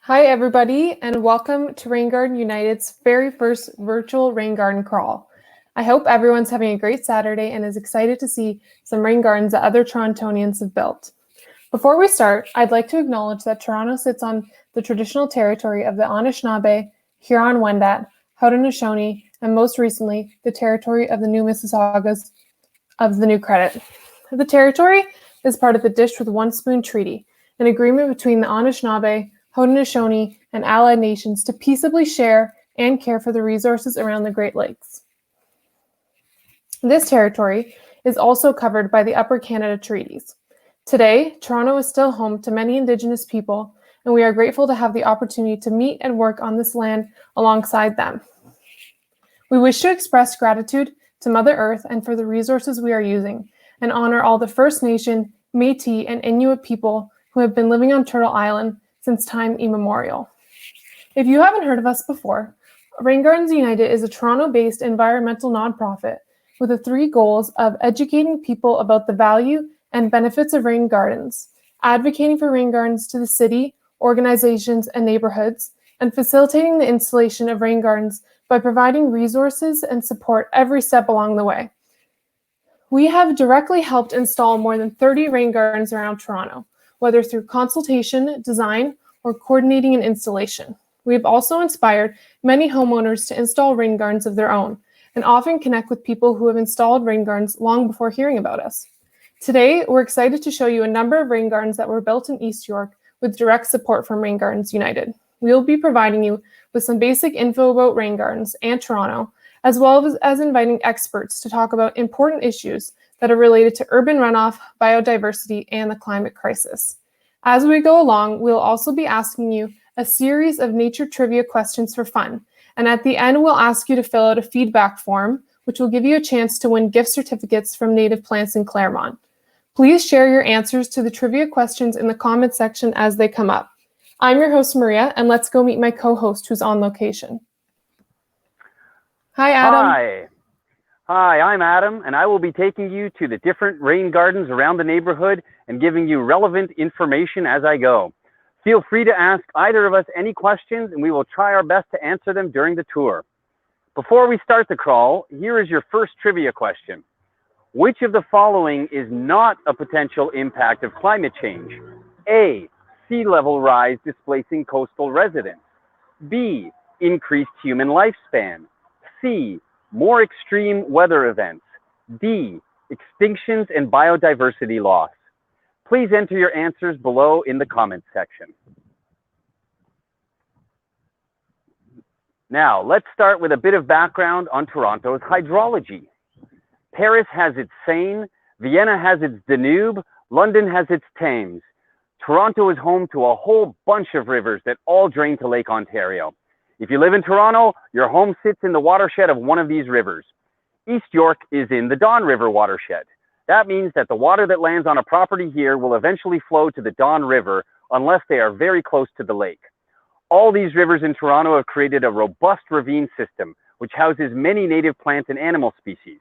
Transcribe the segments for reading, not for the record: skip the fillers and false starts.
Hi everybody, and welcome to Rain Garden United's very first virtual rain garden crawl. I hope everyone's having a great Saturday and is excited to see some rain gardens that other Torontonians have built. Before we start, I'd like to acknowledge that Toronto sits on the traditional territory of the Anishinaabe, Huron-Wendat, Haudenosaunee, and most recently, the territory of the New Mississaugas of the New Credit. The territory is part of the Dish with One Spoon Treaty, an agreement between the Anishinaabe, Haudenosaunee, and allied nations to peaceably share and care for the resources around the Great Lakes. This territory is also covered by the Upper Canada Treaties. Today, Toronto is still home to many Indigenous people, and we are grateful to have the opportunity to meet and work on this land alongside them. We wish to express gratitude to Mother Earth and for the resources we are using, and honor all the First Nation, Métis, and Inuit people who have been living on Turtle Island since time immemorial. If you haven't heard of us before, Rain Gardens United is a Toronto-based environmental nonprofit with the three goals of educating people about the value and benefits of rain gardens, advocating for rain gardens to the city, organizations, and neighborhoods, and facilitating the installation of rain gardens by providing resources and support every step along the way. We have directly helped install more than 30 rain gardens around Toronto, whether through consultation, design, or coordinating an installation. We have also inspired many homeowners to install rain gardens of their own, and often connect with people who have installed rain gardens long before hearing about us. Today, we're excited to show you a number of rain gardens that were built in East York with direct support from Rain Gardens United. We will be providing you with some basic info about rain gardens and Toronto, as well as inviting experts to talk about important issues that are related to urban runoff, biodiversity, and the climate crisis. As we go along, we'll also be asking you a series of nature trivia questions for fun. And at the end, we'll ask you to fill out a feedback form, which will give you a chance to win gift certificates from Native Plants in Claremont. Please share your answers to the trivia questions in the comments section as they come up. I'm your host, Maria, and let's go meet my co-host who's on location. Hi, Adam. Hi, I'm Adam, and I will be taking you to the different rain gardens around the neighborhood and giving you relevant information as I go. Feel free to ask either of us any questions, and we will try our best to answer them during the tour. Before we start the crawl, here is your first trivia question. Which of the following is not a potential impact of climate change? A, sea level rise displacing coastal residents. B, increased human lifespan. C, more extreme weather events. D, extinctions and biodiversity loss. Please enter your answers below in the comments section. Now, let's start with a bit of background on Toronto's hydrology. Paris has its Seine, Vienna has its Danube, London has its Thames. Toronto is home to a whole bunch of rivers that all drain to Lake Ontario. If you live in Toronto, your home sits in the watershed of one of these rivers. East York is in the Don River watershed. That means that the water that lands on a property here will eventually flow to the Don River unless they are very close to the lake. All these rivers in Toronto have created a robust ravine system, which houses many native plant and animal species.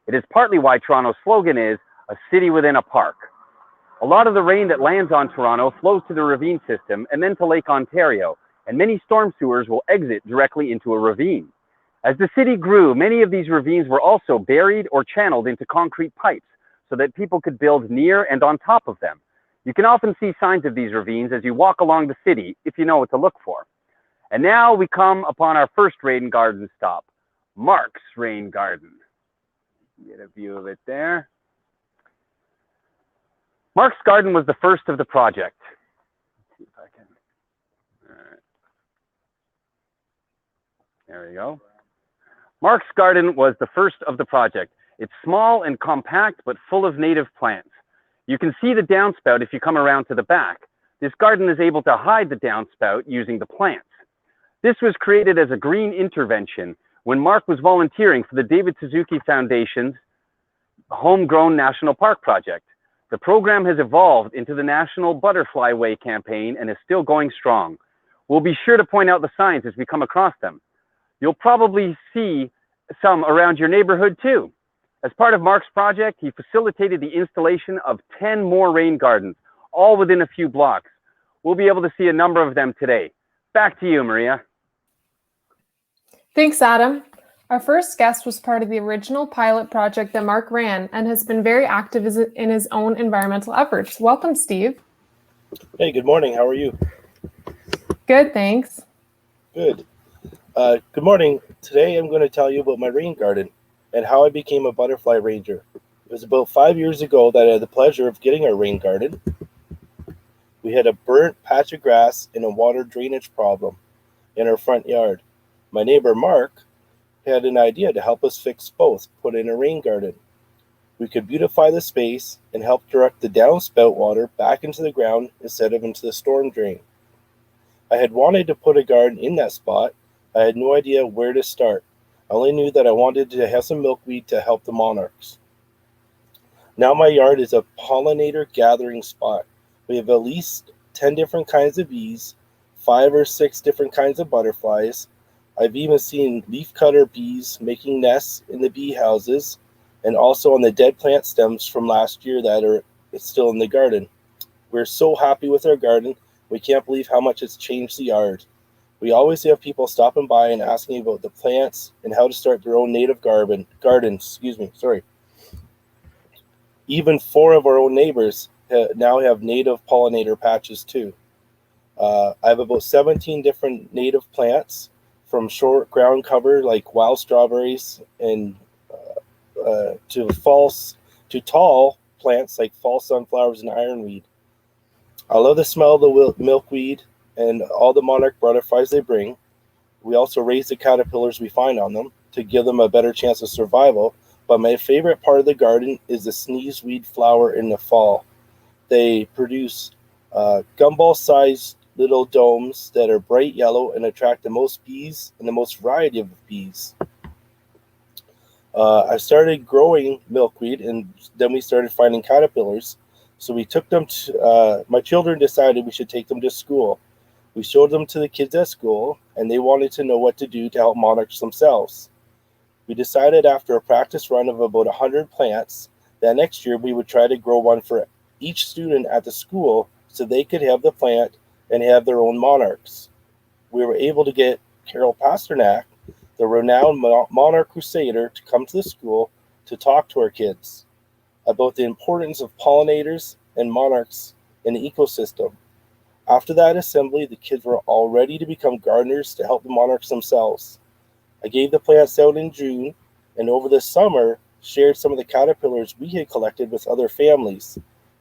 It is partly why Toronto's slogan is, "A city within a park." A lot of the rain that lands on Toronto flows to the ravine system and then to Lake Ontario, and many storm sewers will exit directly into a ravine. As the city grew, many of these ravines were also buried or channeled into concrete pipes so that people could build near and on top of them. You can often see signs of these ravines as you walk along the city if you know what to look for. And now we come upon our first rain garden stop, Mark's Rain Garden. Get a view of it there. Mark's Garden was the first of the project. Let's see if I can. All right. There we go. Mark's Garden was the first of the project. It's small and compact, but full of native plants. You can see the downspout if you come around to the back. This garden is able to hide the downspout using the plants. This was created as a green intervention when Mark was volunteering for the David Suzuki Foundation's Homegrown National Park project. The program has evolved into the National Butterflyway campaign and is still going strong. We'll be sure to point out the signs as we come across them. You'll probably see some around your neighborhood too. As part of Mark's project, he facilitated the installation of 10 more rain gardens, all within a few blocks. We'll be able to see a number of them today. Back to you, Maria. Thanks, Adam. Our first guest was part of the original pilot project that Mark ran and has been very active in his own environmental efforts. Welcome, Steve. Hey, good morning. How are you? Good, thanks. Good. Good morning. Today I'm going to tell you about my rain garden and how I became a butterfly ranger. It was about 5 years ago that I had the pleasure of getting our rain garden. We had a burnt patch of grass and a water drainage problem in our front yard. My neighbor Mark had an idea to help us fix both, put in a rain garden. We could beautify the space and help direct the downspout water back into the ground instead of into the storm drain. I had wanted to put a garden in that spot. I had no idea where to start. I only knew that I wanted to have some milkweed to help the monarchs. Now my yard is a pollinator gathering spot. We have at least 10 different kinds of bees, 5 or 6 different kinds of butterflies. I've even seen leafcutter bees making nests in the bee houses and also on the dead plant stems from last year that are still in the garden. We're so happy with our garden. We can't believe how much it's changed the yard. We always have people stopping by and asking about the plants and how to start their own native garden. Even 4 of our own neighbors now have native pollinator patches too. I have about 17 different native plants, from short ground cover like wild strawberries and to tall plants like fall sunflowers and ironweed. I love the smell of the milkweed and all the monarch butterflies they bring. We also raise the caterpillars we find on them to give them a better chance of survival. But my favorite part of the garden is the sneezeweed flower in the fall. They produce gumball-sized little domes that are bright yellow and attract the most bees and the most variety of bees. I started growing milkweed, and then we started finding caterpillars. So we took them to, my children decided we should take them to school. We showed them to the kids at school, and they wanted to know what to do to help monarchs themselves. We decided after a practice run of about 100 plants that next year we would try to grow one for each student at the school so they could have the plant and have their own monarchs. We were able to get Carol Pasternak, the renowned monarch crusader, to come to the school to talk to our kids about the importance of pollinators and monarchs in the ecosystem. After that assembly, the kids were all ready to become gardeners to help the monarchs themselves. I gave the plants out in June, and over the summer, shared some of the caterpillars we had collected with other families.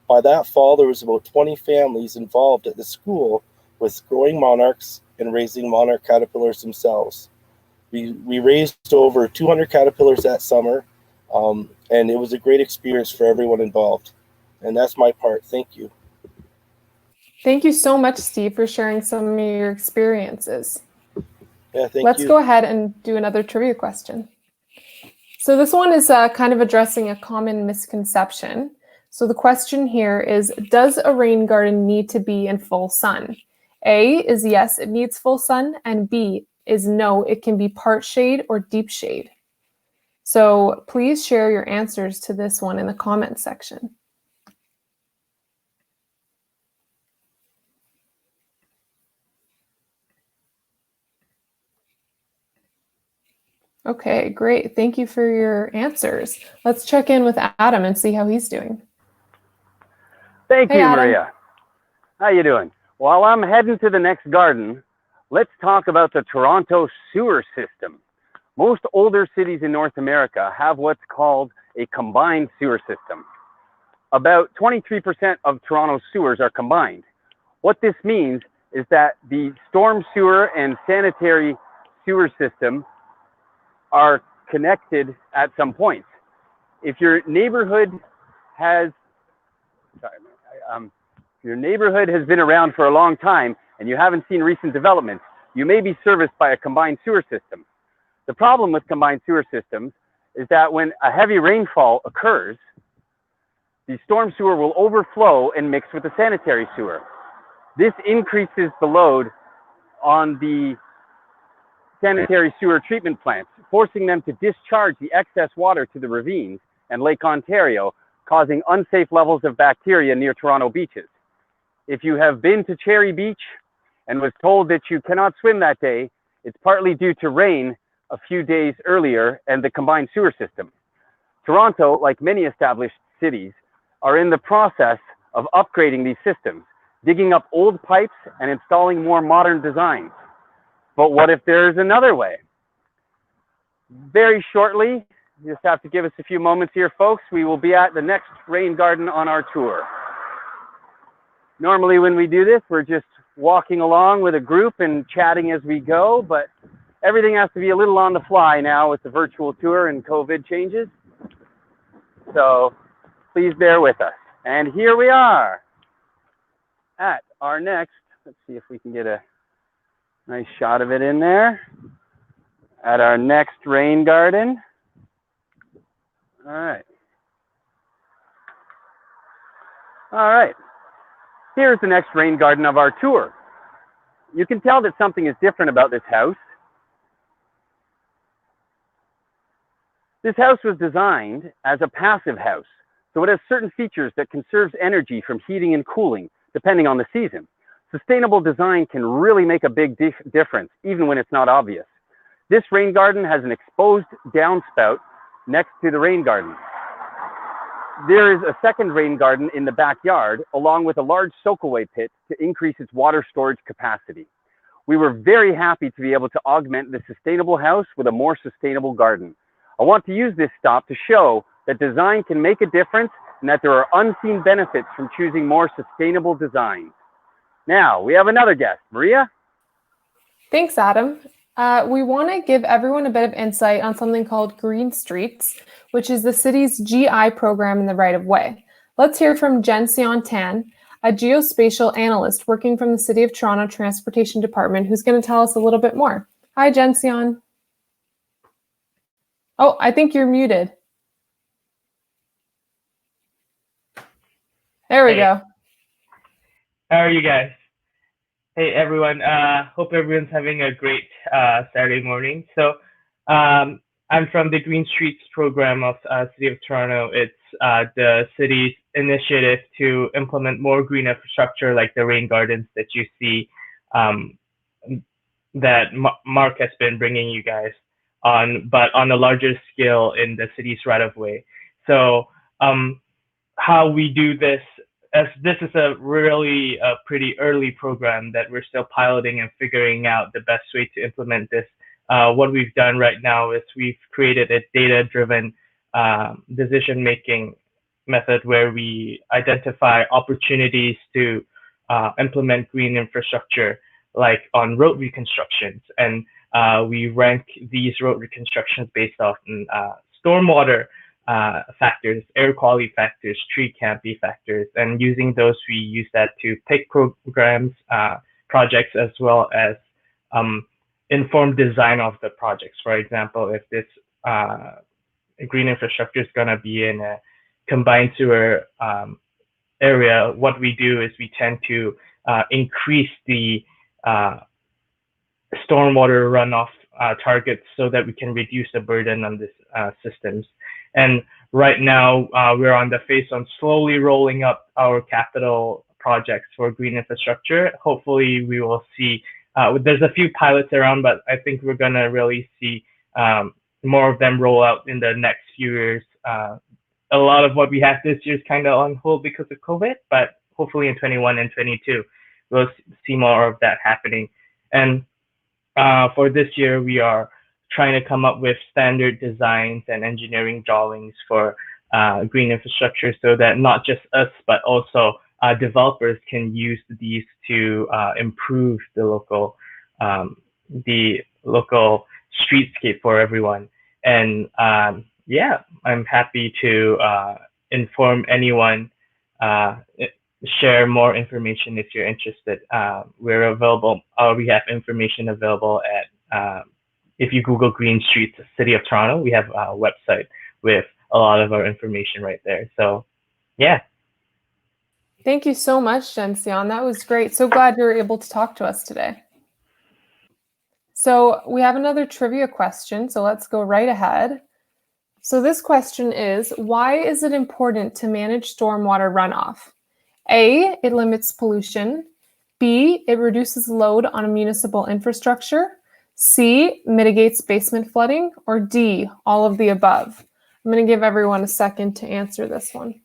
By that fall, there was about 20 families involved at the school with growing monarchs and raising monarch caterpillars themselves. We raised over 200 caterpillars that summer, and it was a great experience for everyone involved. And that's my part. Thank you. Thank you so much, Steve, for sharing some of your experiences. Yeah, thank you. Let's go ahead and do another trivia question. So this one is kind of addressing a common misconception. So the question here is, does a rain garden need to be in full sun? A is yes, it needs full sun, and B is no, it can be part shade or deep shade. So please share your answers to this one in the comments section. Okay, great. Thank you for your answers. Let's check in with Adam and see how he's doing. Thank Hey, you, Adam. Maria. How you doing? While I'm heading to the next garden, let's talk about the Toronto sewer system. Most older cities in North America have what's called a combined sewer system. About 23% of Toronto's sewers are combined. What this means is that the storm sewer and sanitary sewer system are connected at some points. If your neighborhood has, your neighborhood has been around for a long time and you haven't seen recent developments, you may be serviced by a combined sewer system. The problem with combined sewer systems is that when a heavy rainfall occurs, the storm sewer will overflow and mix with the sanitary sewer. This increases the load on the sanitary sewer treatment plants, forcing them to discharge the excess water to the ravines and Lake Ontario, causing unsafe levels of bacteria near Toronto beaches. if you have been to Cherry Beach and was told that you cannot swim that day, it's partly due to rain a few days earlier and the combined sewer system. Toronto, like many established cities, are in the process of upgrading these systems, digging up old pipes and installing more modern designs. But what if there's another way? Very shortly, you just have to give us a few moments here, folks. We will be at the next rain garden on our tour. Normally when we do this, we're just walking along with a group and chatting as we go, but everything has to be a little on the fly now with the virtual tour and COVID changes. So please bear with us. And here we are at our next, let's see if we can get a nice shot of it in there, at our next rain garden. All right. All right. Here's the next rain garden of our tour. You can tell that something is different about this house. This house was designed as a passive house, so it has certain features that conserves energy from heating and cooling, depending on the season. Sustainable design can really make a big difference, even when it's not obvious. This rain garden has an exposed downspout next to the rain garden. There is a second rain garden in the backyard, along with a large soak-away pit to increase its water storage capacity. We were very happy to be able to augment the sustainable house with a more sustainable garden. I want to use this stop to show that design can make a difference and that there are unseen benefits from choosing more sustainable designs. Now, we have another guest. Maria? Thanks, Adam. We want to give everyone a bit of insight on something called Green Streets, which is the city's GI program in the right-of-way. Let's hear from Jen-Sion Tan, a geospatial analyst working from the City of Toronto Transportation Department, who's going to tell us a little bit more. Hi, Jen-Sion. Oh, I think you're muted. There we go. How are you guys? Hey, everyone. Hope everyone's having a great Saturday morning. So I'm from the Green Streets program of City of Toronto. It's the city's initiative to implement more green infrastructure like the rain gardens that you see that Mark has been bringing you guys on, but on a larger scale in the city's right-of-way. So how we do this, as this is a really pretty early program that we're still piloting and figuring out the best way to implement this. What we've done right now is we've created a data-driven decision-making method where we identify opportunities to implement green infrastructure, like on road reconstructions. And we rank these road reconstructions based off stormwater factors, air quality factors, tree canopy factors, and using those, we use that to pick programs, projects, as well as inform design of the projects. For example, if this green infrastructure is going to be in a combined sewer area, what we do is we tend to increase the stormwater runoff targets so that we can reduce the burden on this systems. And right now, we're on the phase on slowly rolling up our capital projects for green infrastructure. Hopefully, we will see, there's a few pilots around, but I think we're going to really see more of them roll out in the next few years. A lot of what we have this year is kind of on hold because of COVID, but hopefully in 21 and 22, we'll see more of that happening. And for this year, we are trying to come up with standard designs and engineering drawings for green infrastructure so that not just us, but also developers can use these to improve the local streetscape for everyone. And yeah, I'm happy to inform anyone, share more information if you're interested. We're available, we have information available at, if you Google Green Streets, City of Toronto, we have a website with a lot of our information right there. So yeah. Thank you so much, Jen-Sion. That was great. So glad you were able to talk to us today. So we have another trivia question, so let's go right ahead. So this question is, why is it important to manage stormwater runoff? A, it limits pollution. B, it reduces load on municipal infrastructure. C, mitigates basement flooding. Or D, all of the above. I'm going to give everyone a second to answer this one.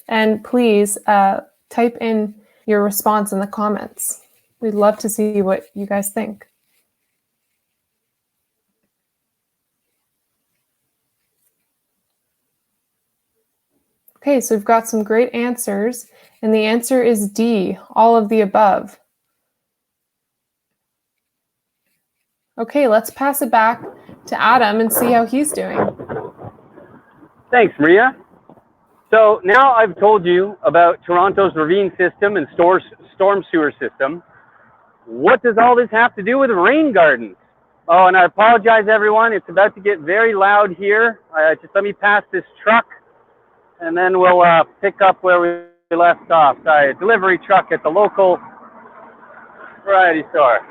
And please type in your response in the comments. We'd love to see what you guys think. Okay, so we've got some great answers, and the answer is D, all of the above. Okay, let's pass it back to Adam and see how he's doing. Thanks, Maria. So now I've told you about Toronto's ravine system and storm sewer system. What does all this have to do with rain gardens? Oh, and I apologize, everyone. It's about to get very loud here. Just let me pass this truck, and then we'll pick up where we left off. Sorry, a delivery truck at the local variety store.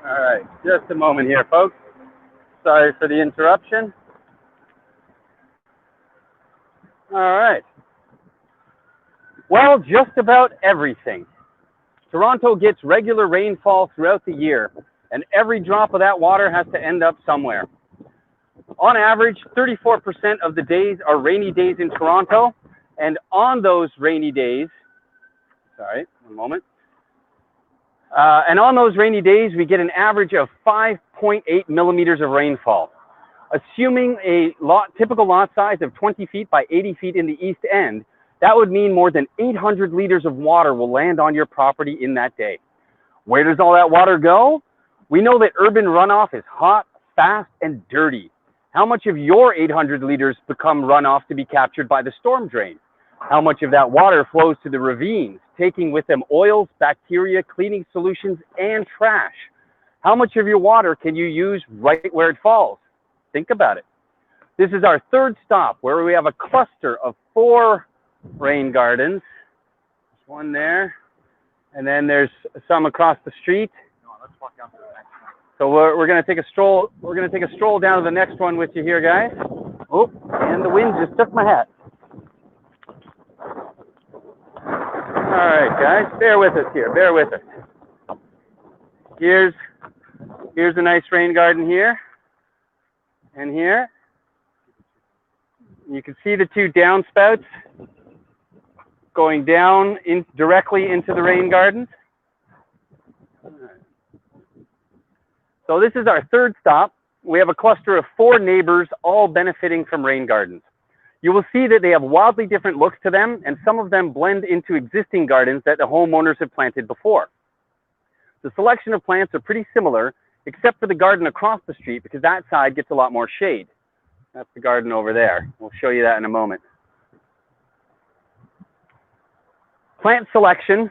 All right, just a moment here, folks. Sorry for the interruption. All right. Well, just about everything. Toronto gets regular rainfall throughout the year, and every drop of that water has to end up somewhere. On average, 34% of the days are rainy days in Toronto, and on those rainy days, sorry, one moment. And on those rainy days, we get an average of 5.8 millimeters of rainfall. Assuming a typical lot size of 20 feet by 80 feet in the East End, that would mean more than 800 liters of water will land on your property in that day. Where does all that water go? We know that urban runoff is hot, fast, and dirty. How much of your 800 liters become runoff to be captured by the storm drain? How much of that water flows to the ravines, taking with them oils, bacteria, cleaning solutions, and trash? How much of your water can you use right where it falls? Think about it. This is our third stop, where we have a cluster of 4 rain gardens. There's one there, and then there's some across the street. Let's walk down to the next one. So we're going to take a stroll. We're going to take a stroll down to the next one with you here, guys. Oh, and the wind just took my hat. All right, guys, bear with us here. Bear with us. Here's a nice rain garden here, and here. You can see the 2 downspouts going down directly into the rain gardens. So this is our third stop. We have a cluster of 4 neighbors all benefiting from rain gardens. You will see that they have wildly different looks to them, and some of them blend into existing gardens that the homeowners have planted before. The selection of plants are pretty similar, except for the garden across the street, because that side gets a lot more shade. That's the garden over there. We'll show you that in a moment. Plant selection.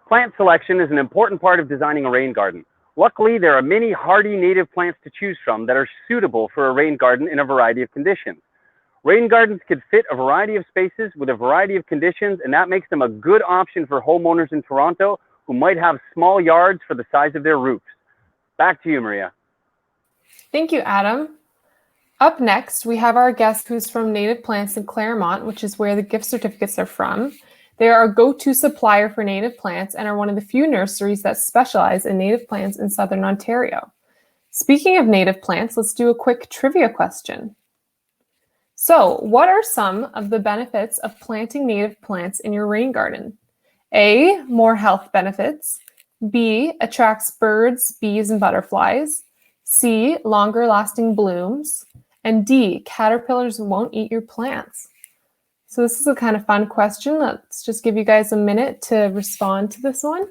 Plant selection is an important part of designing a rain garden. Luckily, there are many hardy native plants to choose from that are suitable for a rain garden in a variety of conditions. Rain gardens can fit a variety of spaces with a variety of conditions, and that makes them a good option for homeowners in Toronto who might have small yards for the size of their roofs. Back to you, Maria. Thank you, Adam. Up next, we have our guest who's from Native Plants in Claremont, which is where the gift certificates are from. They are a go-to supplier for native plants and are one of the few nurseries that specialize in native plants in Southern Ontario. Speaking of native plants, let's do a quick trivia question. So, what are some of the benefits of planting native plants in your rain garden? A, more health benefits. B, attracts birds, bees, and butterflies. C, longer lasting blooms. And D, caterpillars won't eat your plants. So this is a kind of fun question. Let's just give you guys a minute to respond to this one.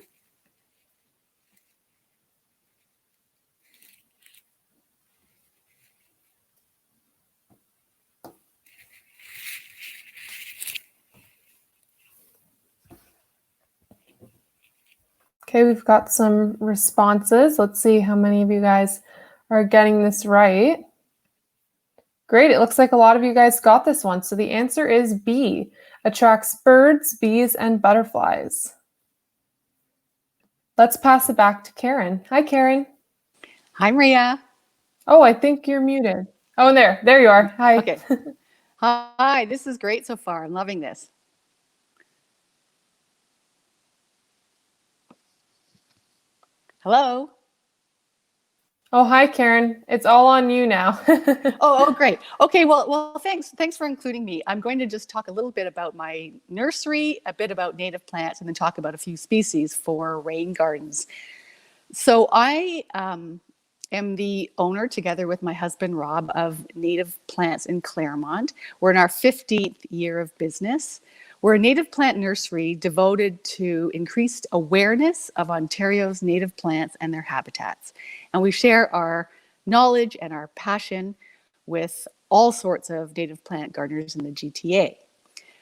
Okay, we've got some responses. Let's see how many of you guys are getting this right. Great, it looks like a lot of you guys got this one. So the answer is B, attracts birds, bees, and butterflies. Let's pass it back to Karen. Hi, Karen. Hi, Maria. Oh, I think you're muted. Oh, and there you are. Hi. Okay. Hi, this is great so far. I'm loving this. Hello? Oh, hi, Karen. It's all on you now. Oh, great. Okay, well, thanks for including me. I'm going to just talk a little bit about my nursery, a bit about native plants, and then talk about a few species for rain gardens. So I am the owner, together with my husband, Rob, of Native Plants in Claremont. We're in our 15th year of business. We're a native plant nursery devoted to increased awareness of Ontario's native plants and their habitats. And we share our knowledge and our passion with all sorts of native plant gardeners in the GTA.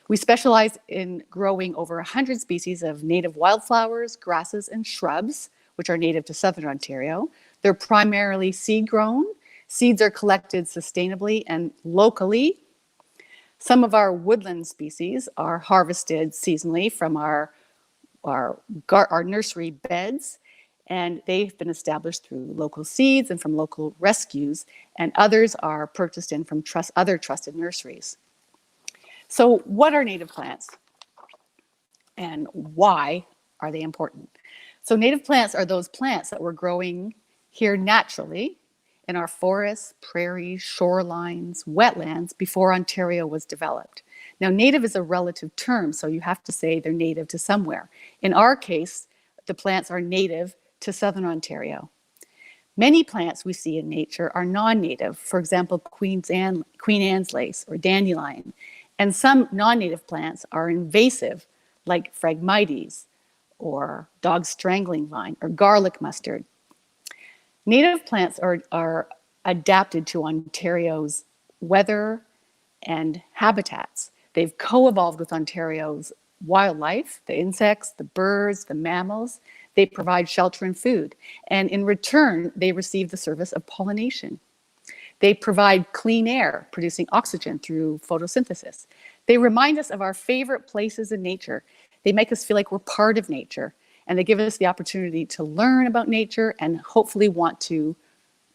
We specialize in growing over 100 species of native wildflowers, grasses, and shrubs, which are native to Southern Ontario. They're primarily seed grown. Seeds are collected sustainably and locally. Some of our woodland species are harvested seasonally from our nursery beds, and they've been established through local seeds and from local rescues, and others are purchased in from other trusted nurseries. So what are native plants and why are they important? So native plants are those plants that we're growing here naturally in our forests, prairies, shorelines, wetlands before Ontario was developed. Now, native is a relative term, so you have to say they're native to somewhere. In our case, the plants are native to Southern Ontario. Many plants we see in nature are non-native, for example, Queen Anne's lace or dandelion. And some non-native plants are invasive, like Phragmites or dog strangling vine or garlic mustard. Native plants are adapted to Ontario's weather and habitats. They've co-evolved with Ontario's wildlife, the insects, the birds, the mammals. They provide shelter and food. And in return, they receive the service of pollination. They provide clean air, producing oxygen through photosynthesis. They remind us of our favorite places in nature. They make us feel like we're part of nature. And they give us the opportunity to learn about nature and hopefully want to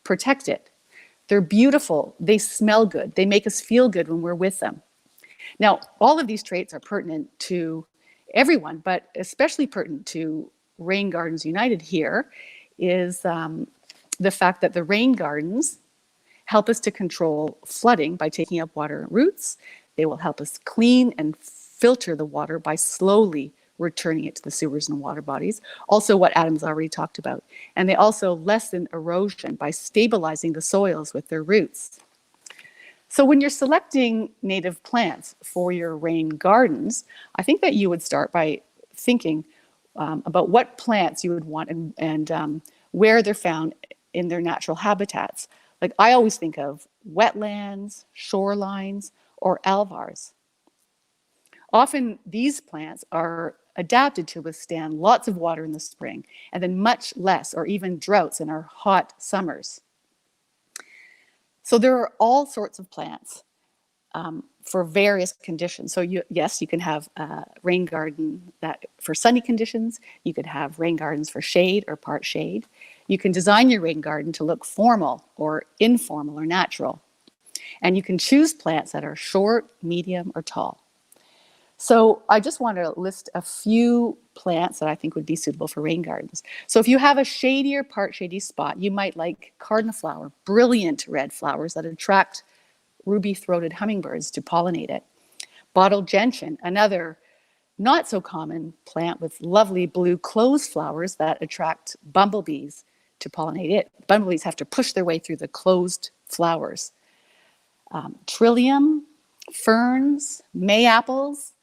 protect it. They're beautiful. They smell good. They make us feel good when we're with them. Now, all of these traits are pertinent to everyone, but especially pertinent to Rain Gardens United here is the fact that the rain gardens help us to control flooding by taking up water roots. They will help us clean and filter the water by slowly returning it to the sewers and water bodies. Also what Adam's already talked about. And they also lessen erosion by stabilizing the soils with their roots. So when you're selecting native plants for your rain gardens, I think that you would start by thinking about what plants you would want and where they're found in their natural habitats. Like I always think of wetlands, shorelines, or alvars. Often these plants are adapted to withstand lots of water in the spring and then much less or even droughts in our hot summers. So there are all sorts of plants for various conditions. So yes, you can have a rain garden that for sunny conditions. You could have rain gardens for shade or part shade. You can design your rain garden to look formal or informal or natural. And you can choose plants that are short, medium, or tall. So I just want to list a few plants that I think would be suitable for rain gardens. So if you have a shadier, part shady spot, you might like cardinal flower, brilliant red flowers that attract ruby-throated hummingbirds to pollinate it. Bottle gentian, another not so common plant with lovely blue closed flowers that attract bumblebees to pollinate it. Bumblebees have to push their way through the closed flowers. Trillium, ferns, May-apples,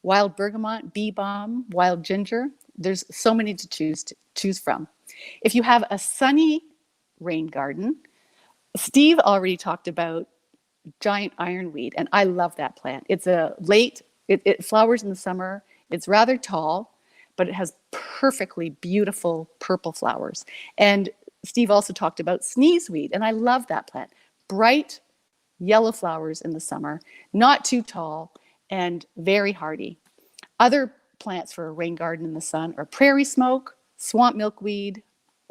wild bergamot, bee balm, wild ginger. There's so many to choose from. If you have a sunny rain garden, Steve already talked about giant ironweed, and I love that plant. It's it flowers in the summer. It's rather tall, but it has perfectly beautiful purple flowers. And Steve also talked about sneezeweed, and I love that plant. Bright yellow flowers in the summer, not too tall, and very hardy. Other plants for a rain garden in the sun are prairie smoke, swamp milkweed,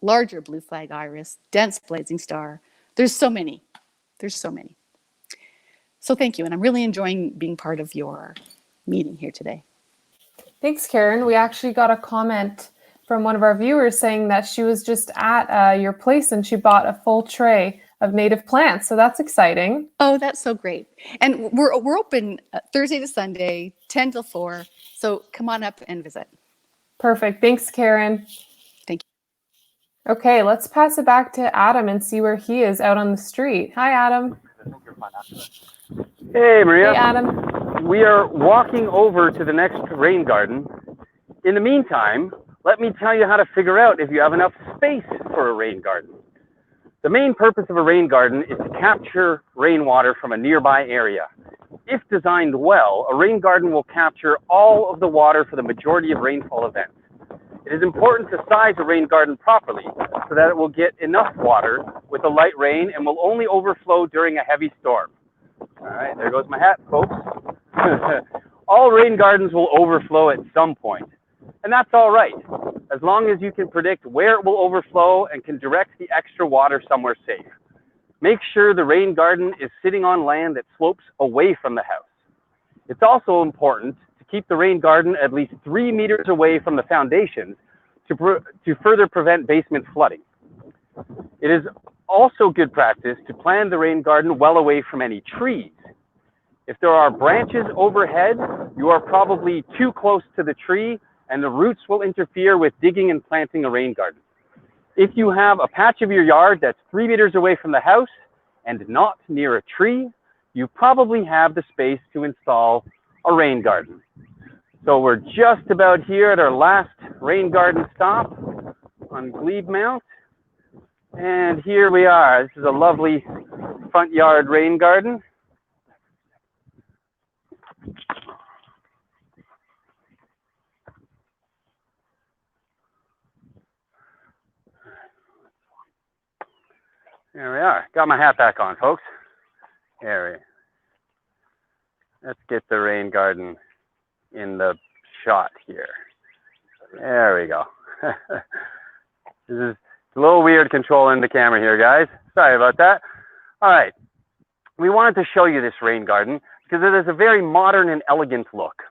larger blue flag iris, dense blazing star. There's so many. So thank you, and I'm really enjoying being part of your meeting here today. Thanks, Karen. We actually got a comment from one of our viewers saying that she was just at your place and she bought a full tray of native plants. So that's exciting. Oh, that's so great. And we're open Thursday to Sunday, 10 till 4. So come on up and visit. Perfect. Thanks, Karen. Thank you. Okay, let's pass it back to Adam and see where he is out on the street. Hi, Adam. Hey, Maria. Hey, Adam. We are walking over to the next rain garden. In the meantime, let me tell you how to figure out if you have enough space for a rain garden. The main purpose of a rain garden is to capture rainwater from a nearby area. If designed well, a rain garden will capture all of the water for the majority of rainfall events. It is important to size a rain garden properly so that it will get enough water with a light rain and will only overflow during a heavy storm. All right, there goes my hat, folks. All rain gardens will overflow at some point, and that's all right, as long as you can predict where it will overflow and can direct the extra water somewhere safe. Make sure the rain garden is sitting on land that slopes away from the house. It's also important to keep the rain garden at least 3 meters away from the foundations to further prevent basement flooding. It is also good practice to plan the rain garden well away from any trees. If there are branches overhead, you are probably too close to the tree and the roots will interfere with digging and planting a rain garden. If you have a patch of your yard that's 3 meters away from the house and not near a tree, you probably have the space to install a rain garden. So we're just about here at our last rain garden stop on Glebe Mount. And here we are. This is a lovely front yard rain garden. There we are. Got my hat back on, folks. Let's get the rain garden in the shot here. There we go. This is a little weird controlling the camera here, guys. Sorry about that. All right. We wanted to show you this rain garden because it has a very modern and elegant look.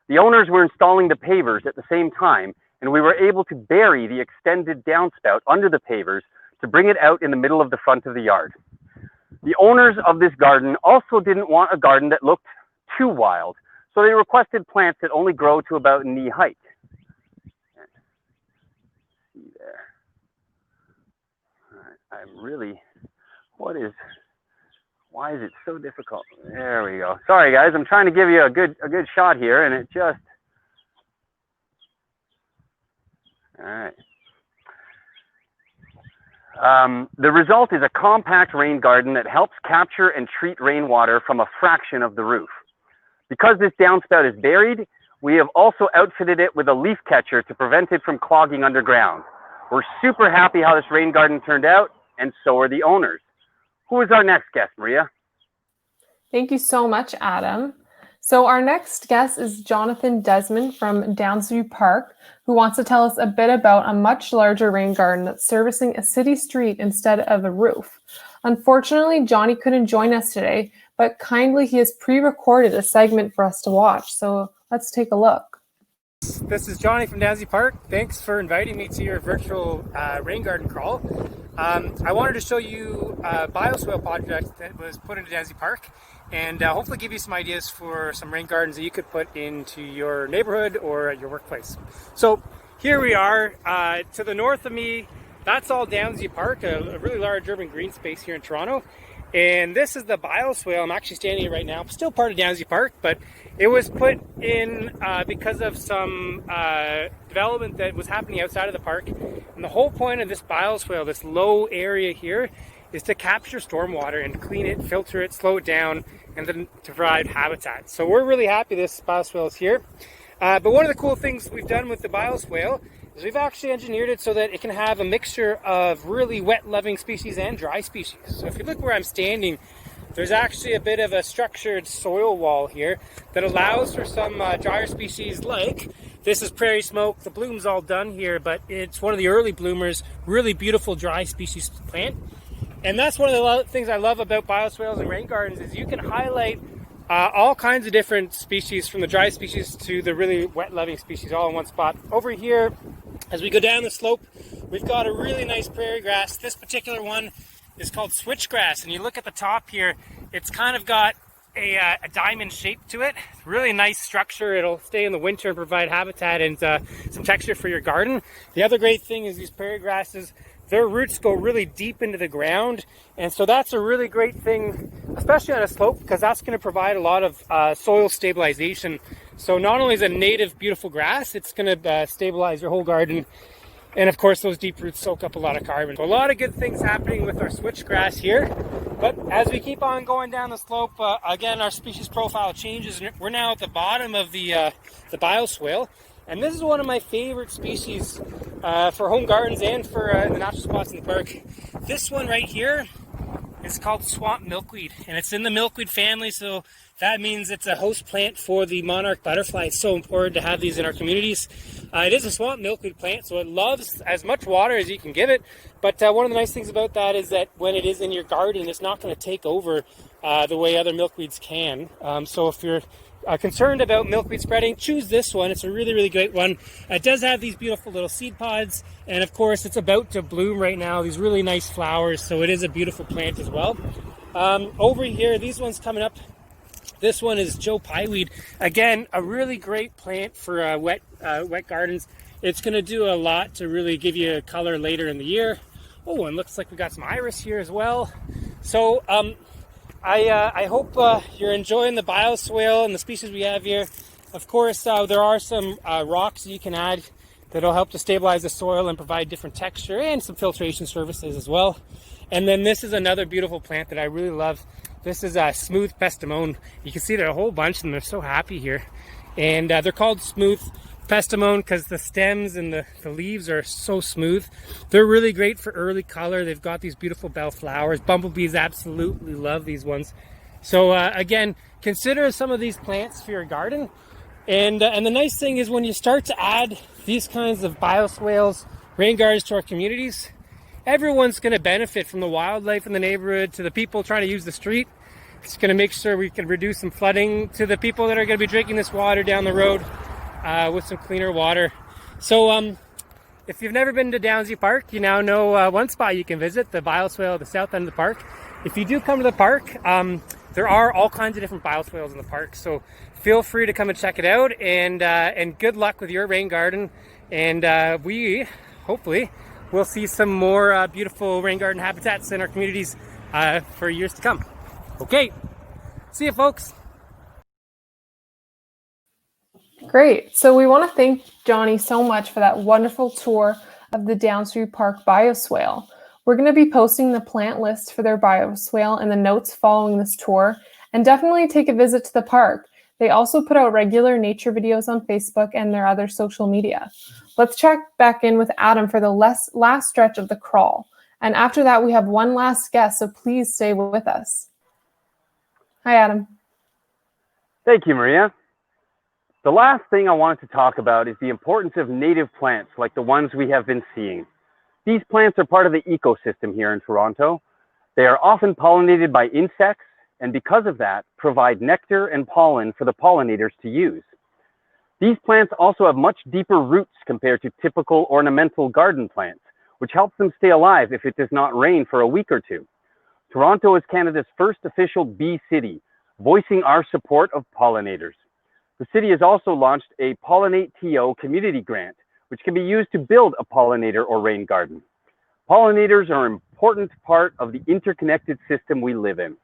The owners were installing the pavers at the same time, and we were able to bury the extended downspout under the pavers to bring it out in the middle of the front of the yard. The owners of this garden also didn't want a garden that looked too wild, so they requested plants that only grow to about knee height. See there. I'm really, why is it so difficult? There we go. Sorry guys, I'm trying to give you a good shot here and it just, all right. The result is a compact rain garden that helps capture and treat rainwater from a fraction of the roof. Because this downspout is buried, we have also outfitted it with a leaf catcher to prevent it from clogging underground. We're super happy how this rain garden turned out, and so are the owners. Who is our next guest, Maria? Thank you so much, Adam. So our next guest is Jonathan Deshman from Downsview Park, who wants to tell us a bit about a much larger rain garden that's servicing a city street instead of a roof. Unfortunately, Johnny couldn't join us today, but kindly he has pre-recorded a segment for us to watch. So let's take a look. This is Johnny from Downsview Park. Thanks for inviting me to your virtual rain garden crawl. I wanted to show you a bioswale project that was put into Downsview Park and hopefully give you some ideas for some rain gardens that you could put into your neighborhood or at your workplace. So here we are to the north of me. That's all Downsview Park, a really large urban green space here in Toronto. And this is the bioswale. I'm actually standing here right now, still part of Downsview Park, but it was put in because of some development that was happening outside of the park. And the whole point of this bioswale, this low area here, is to capture stormwater and clean it, filter it, slow it down, and then to provide habitat. So we're really happy this bioswale is here. But one of the cool things we've done with the bioswale is we've actually engineered it so that it can have a mixture of really wet-loving species and dry species. So if you look where I'm standing, there's actually a bit of a structured soil wall here that allows for some drier species like, this is prairie smoke, the bloom's all done here, but it's one of the early bloomers, really beautiful dry species plant. And that's one of the things I love about bioswales and rain gardens is you can highlight all kinds of different species, from the dry species to the really wet-loving species, all in one spot. Over here, as we go down the slope, we've got a really nice prairie grass. This particular one is called switchgrass, and you look at the top here, it's kind of got a diamond shape to it. Really nice structure. It'll stay in the winter and provide habitat and some texture for your garden. The other great thing is these prairie grasses, their roots go really deep into the ground, and so that's a really great thing, especially on a slope, because that's going to provide a lot of soil stabilization. So not only is it a native beautiful grass, it's going to stabilize your whole garden, and of course those deep roots soak up a lot of carbon. So a lot of good things happening with our switchgrass here. But as we keep on going down the slope, again, our species profile changes. We're now at the bottom of the bioswale. And this is one of my favorite species for home gardens and for the natural spots in the park. This one right here is called swamp milkweed, and it's in the milkweed family, so that means it's a host plant for the monarch butterfly. It's so important to have these in our communities. It is a swamp milkweed plant, so it loves as much water as you can give it, but one of the nice things about that is that when it is in your garden, it's not going to take over the way other milkweeds can. So if you're concerned about milkweed spreading, choose this one. It's a really, really great one. It does have these beautiful little seed pods, and of course it's about to bloom right now, these really nice flowers, so it is a beautiful plant as well. Over here, these ones coming up, this one is Joe Pieweed. Again, a really great plant for wet gardens. It's going to do a lot to really give you a color later in the year. Oh, and looks like we got some iris here as well. So I hope you're enjoying the bioswale and the species we have here. Of course, there are some rocks you can add that'll help to stabilize the soil and provide different texture and some filtration services as well. And then this is another beautiful plant that I really love. This is a smooth pestimone. You can see there are a whole bunch of them. They're so happy here. And they're called smooth pestimone because the stems and the leaves are so smooth. They're really great for early color. They've got these beautiful bell flowers. Bumblebees absolutely love these ones. So again, consider some of these plants for your garden. And the nice thing is when you start to add these kinds of bioswales, rain gardens to our communities, everyone's going to benefit, from the wildlife in the neighborhood to the people trying to use the street. It's going to make sure we can reduce some flooding to the people that are going to be drinking this water down the road with some cleaner water. So if you've never been to Downsview Park, you now know one spot you can visit, the bioswale at the south end of the park. If you do come to the park, there are all kinds of different bioswales in the park, so feel free to come and check it out, and good luck with your rain garden. And we hopefully we'll see some more beautiful rain garden habitats in our communities for years to come. Okay, see you folks. Great. So we want to thank Johnny so much for that wonderful tour of the Downsview Park bioswale. We're going to be posting the plant list for their bioswale in the notes following this tour, and definitely take a visit to the park. They also put out regular nature videos on Facebook and their other social media. Let's check back in with Adam for the last stretch of the crawl. And after that, we have one last guest, so please stay with us. Hi, Adam. Thank you, Maria. The last thing I wanted to talk about is the importance of native plants like the ones we have been seeing. These plants are part of the ecosystem here in Toronto. They are often pollinated by insects, and because of that, provide nectar and pollen for the pollinators to use. These plants also have much deeper roots compared to typical ornamental garden plants, which helps them stay alive if it does not rain for a week or two. Toronto is Canada's first official bee city, voicing our support of pollinators. The city has also launched a Pollinate TO community grant, which can be used to build a pollinator or rain garden. Pollinators are an important part of the interconnected system we live in.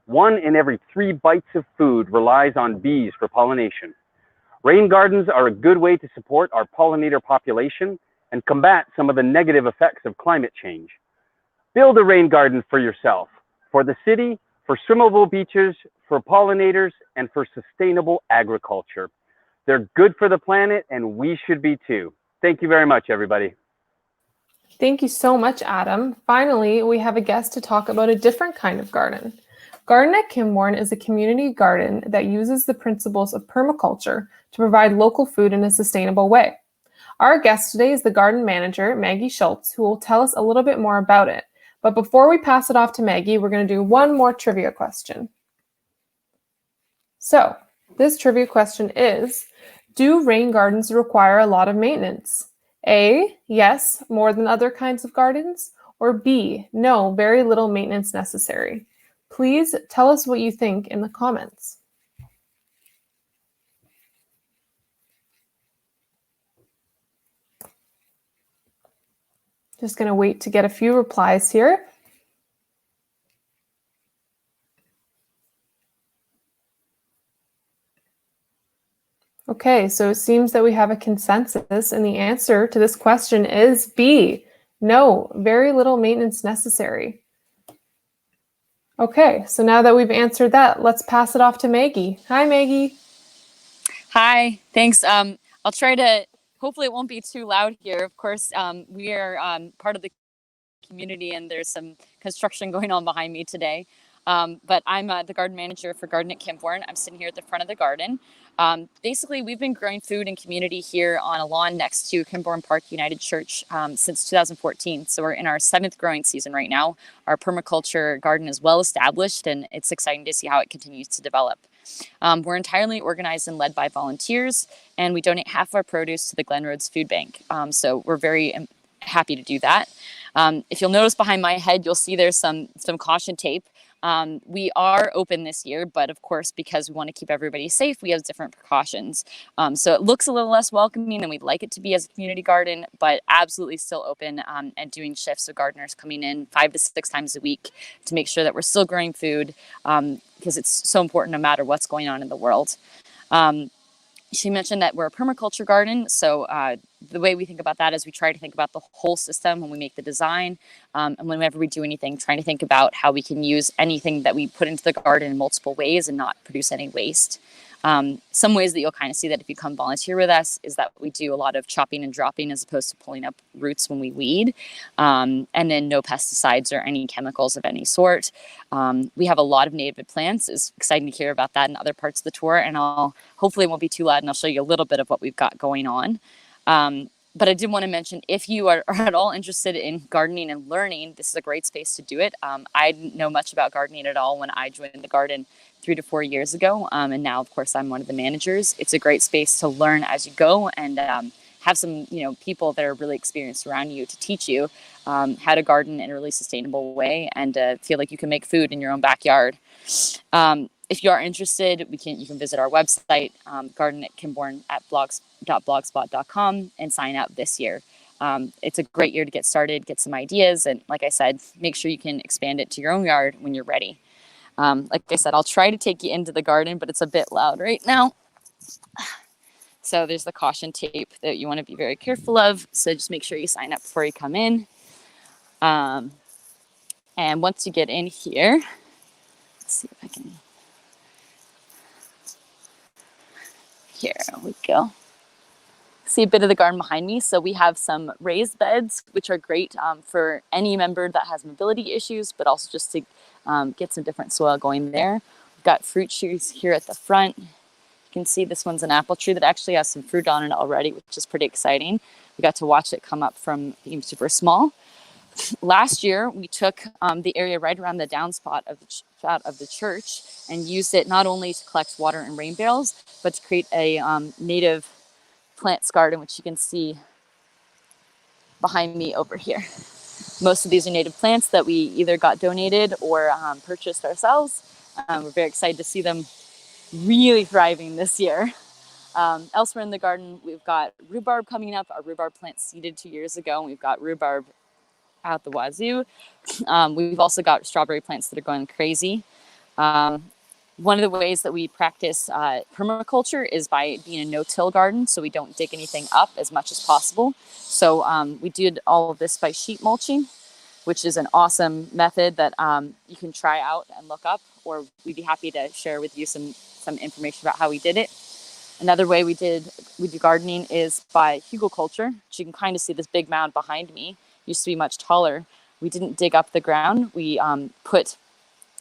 1 in every 3 bites of food relies on bees for pollination. Rain gardens are a good way to support our pollinator population and combat some of the negative effects of climate change. Build a rain garden for yourself, for the city, for swimmable beaches, for pollinators, and for sustainable agriculture. They're good for the planet, and we should be too. Thank you very much, everybody. Thank you so much, Adam. Finally, we have a guest to talk about a different kind of garden. Garden at Kimbourne is a community garden that uses the principles of permaculture to provide local food in a sustainable way. Our guest today is the garden manager, Maggie Schultz, who will tell us a little bit more about it. But before we pass it off to Maggie, we're going to do one more trivia question. So, this trivia question is, do rain gardens require a lot of maintenance? A, yes, more than other kinds of gardens, or B, no, very little maintenance necessary. Please tell us what you think in the comments. Just going to wait to get a few replies here. Okay, so it seems that we have a consensus, and the answer to this question is B. No, very little maintenance necessary. Okay, so now that we've answered that, let's pass it off to Maggie. Hi, Maggie. Hi, thanks. I'll try to, hopefully it won't be too loud here. Of course, we are part of the community and there's some construction going on behind me today. But I'm the garden manager for Garden Kimbourne. I'm sitting here at the front of the garden. Basically, we've been growing food and community here on a lawn next to Kimbourne Park United Church since 2014. So we're in our 7th growing season right now. Our permaculture garden is well established, and it's exciting to see how it continues to develop. We're entirely organized and led by volunteers, and we donate half of our produce to the Glen Roads Food Bank. So we're very happy to do that. If you'll notice behind my head, you'll see there's some caution tape. We are open this year, but of course, because we want to keep everybody safe, we have different precautions. So it looks a little less welcoming than we'd like it to be as a community garden, but absolutely still open and doing shifts of gardeners coming in 5 to 6 times a week to make sure that we're still growing food because it's so important no matter what's going on in the world. She mentioned that we're a permaculture garden. So the way we think about that is we try to think about the whole system when we make the design. And whenever we do anything, trying to think about how we can use anything that we put into the garden in multiple ways and not produce any waste. Some ways that you'll kind of see that if you come volunteer with us is that we do a lot of chopping and dropping as opposed to pulling up roots when we weed. And then no pesticides or any chemicals of any sort. We have a lot of native plants. It's exciting to hear about that in other parts of the tour. And hopefully it won't be too loud and I'll show you a little bit of what we've got going on. But I did want to mention, if you are at all interested in gardening and learning, this is a great space to do it. I didn't know much about gardening at all when I joined the garden 3 to 4 years ago. And now, of course, I'm one of the managers. It's a great space to learn as you go and have some people that are really experienced around you to teach you how to garden in a really sustainable way and feel like you can make food in your own backyard. If you are interested, you can visit our website, garden@kimbourne at blogspot.com and sign up this year. It's a great year to get started, get some ideas, and like I said, make sure you can expand it to your own yard when you're ready. Like I said, I'll try to take you into the garden, but it's a bit loud right now. So there's the caution tape that you want to be very careful of. So just make sure you sign up before you come in. And once you get in here, let's see if I can. Here we go. See a bit of the garden behind me. So we have some raised beds, which are great for any member that has mobility issues, but also just to get some different soil going there. We've got fruit trees here at the front. You can see this one's an apple tree that actually has some fruit on it already, which is pretty exciting. We got to watch it come up from being super small. Last year, we took the area right around the downspout of the church and used it not only to collect water in rain barrels, but to create a native plants garden, which you can see behind me over here. Most of these are native plants that we either got donated or purchased ourselves. We're very excited to see them really thriving this year. Elsewhere in the garden, we've got rhubarb coming up. Our rhubarb plant seeded 2 years ago, and we've got rhubarb out the wazoo. We've also got strawberry plants that are going crazy. One of the ways that we practice permaculture is by being a no-till garden, so we don't dig anything up as much as possible. So we did all of this by sheet mulching, which is an awesome method that you can try out and look up, or we'd be happy to share with you some information about how we did it. Another way we do gardening is by hugelkulture, which you can kind of see this big mound behind me. Used to be much taller. We didn't dig up the ground. We put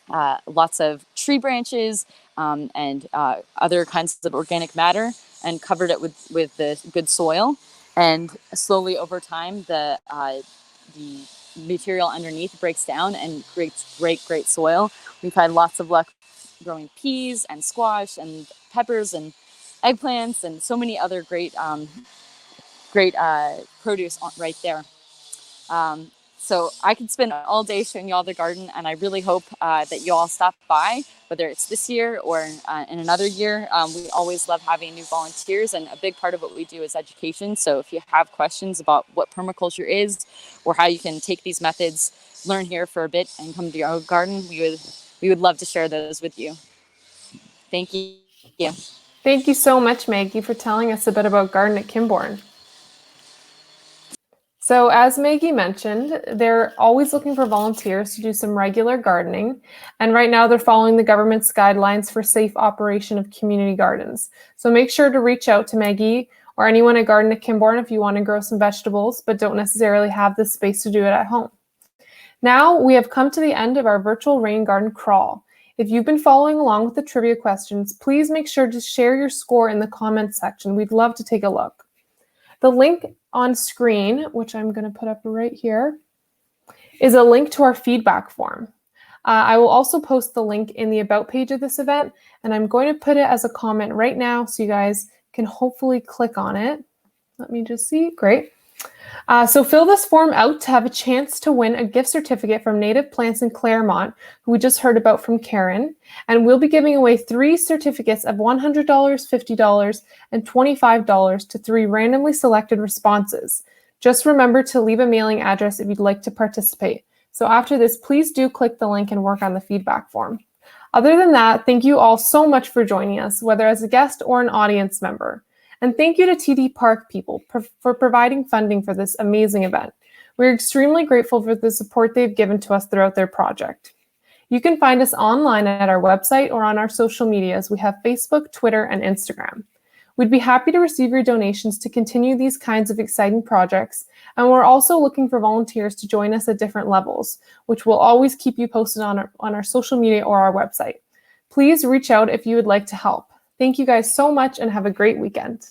lots of tree branches and other kinds of organic matter and covered it with the good soil. And slowly over time, the material underneath breaks down and creates great soil. We've had lots of luck growing peas and squash and peppers and eggplants and so many other great produce right there. So I could spend all day showing you all the garden, and I really hope that you all stop by, whether it's this year or in another year. We always love having new volunteers, and a big part of what we do is education. So if you have questions about what permaculture is or how you can take these methods, learn here for a bit and come to your own garden, we would love to share those with you. Thank you. Thank you so much, Maggie, for telling us a bit about Garden at Kimbourne. So as Maggie mentioned, they're always looking for volunteers to do some regular gardening. And right now they're following the government's guidelines for safe operation of community gardens. So make sure to reach out to Maggie or anyone at Garden at Kimbourne if you want to grow some vegetables, but don't necessarily have the space to do it at home. Now we have come to the end of our virtual rain garden crawl. If you've been following along with the trivia questions, please make sure to share your score in the comments section. We'd love to take a look. The link on screen, which I'm going to put up right here, is a link to our feedback form. I will also post the link in the About page of this event, and I'm going to put it as a comment right now so you guys can hopefully click on it. Let me just see. Great. So fill this form out to have a chance to win a gift certificate from Native Plants in Claremont, who we just heard about from Karen. And we'll be giving away 3 certificates of $100, $50, and $25 to 3 randomly selected responses. Just remember to leave a mailing address if you'd like to participate. So after this, please do click the link and work on the feedback form. Other than that, thank you all so much for joining us, whether as a guest or an audience member. And thank you to TD Park people for providing funding for this amazing event. We're extremely grateful for the support they've given to us throughout their project. You can find us online at our website or on our social medias. We have Facebook, Twitter, and Instagram. We'd be happy to receive your donations to continue these kinds of exciting projects, and we're also looking for volunteers to join us at different levels, which we'll always keep you posted on our social media or our website. Please reach out if you would like to help. Thank you guys so much and have a great weekend.